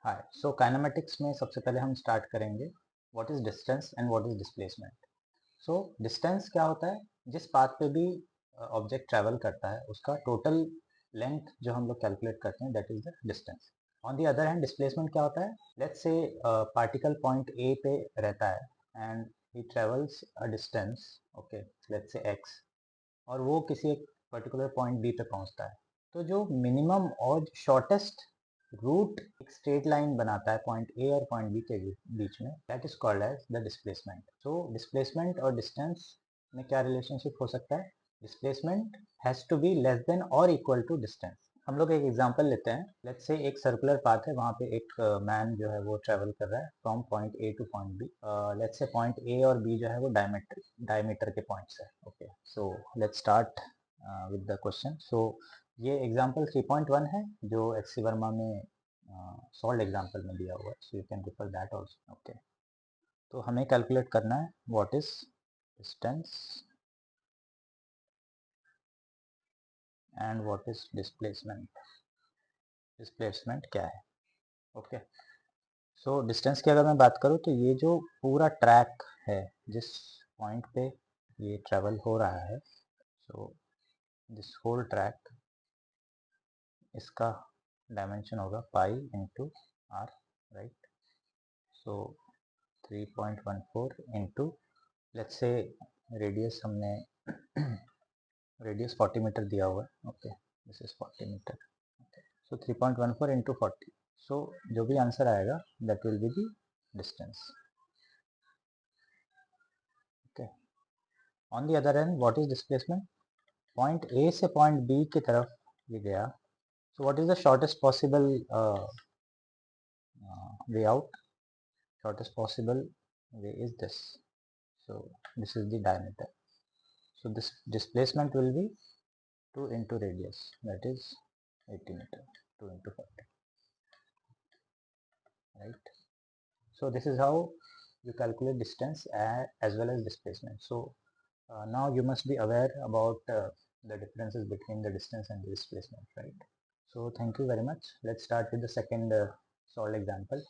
हाय, सो kinematics में सबसे पहले हम स्टार्ट करेंगे what is distance and what is displacement. So distance क्या होता है? जिस पाथ पे भी ऑब्जेक्ट ट्रैवल करता है उसका टोटल लेंथ जो हम लोग कैलकुलेट करते हैं, that is the distance. On the other hand displacement क्या होता है? Let's say particle point A पे रहता है and he travels a distance, okay, let's say x, और वो किसी एक पर्टिकुलर पॉइंट बी पे पहुंचता है। तो जो मिनिमम और शॉर्टेस्ट रूट एक स्ट्रेट लाइन बनाता है पॉइंट ए और पॉइंट बी के बीच में, that is called as the displacement. So displacement और डिस्टेंस में क्या रिलेशनशिप हो सकता है? Displacement has to be less than और इक्वल टू डिस्टेंस। हम लोग एक एग्जांपल लेते हैं। लेट्स से एक सर्कुलर पाथ है, वहाँ पे एक मैन जो है वो ट्रेवल कर रहा है from point A to point B. Let's say point A और बी जो है वो डायमीटर के पॉइंट्स है। Okay, so let's start with the question. So ये एग्जांपल 3.1 है जो एचसी वर्मा में सॉल्व एग्जांपल में दिया हुआ है, so you can refer that also. Okay, तो हमें कैलकुलेट करना है what is distance and what is displacement. Displacement क्या है? ओके, सो डिस्टेंस की अगर मैं बात करूँ तो ये जो पूरा ट्रैक है जिस पॉइंट पे ये ट्रेवल हो रहा है, सो दिस होल ट्रैक, इसका डायमेंशन होगा pi into r, right. So 3.14 into, let's say radius हमने रेडियस 40 मीटर दिया हुआ है। Okay, this is 40 metre. So 3.14 into 40, so जो भी आंसर आएगा that will be the distance. Okay, on the other end what is displacement? Point A से point B की तरफ ये गया, so what is the shortest possible way out? shortest possible way is this. So this is the diameter. So this displacement will be 2 into radius, that is 80 meter, 2 into 40, right? So this is how you calculate distance as well as displacement. So now you must be aware about the differences between the distance and the displacement, right? So thank you very much. Let's start with the second solved example.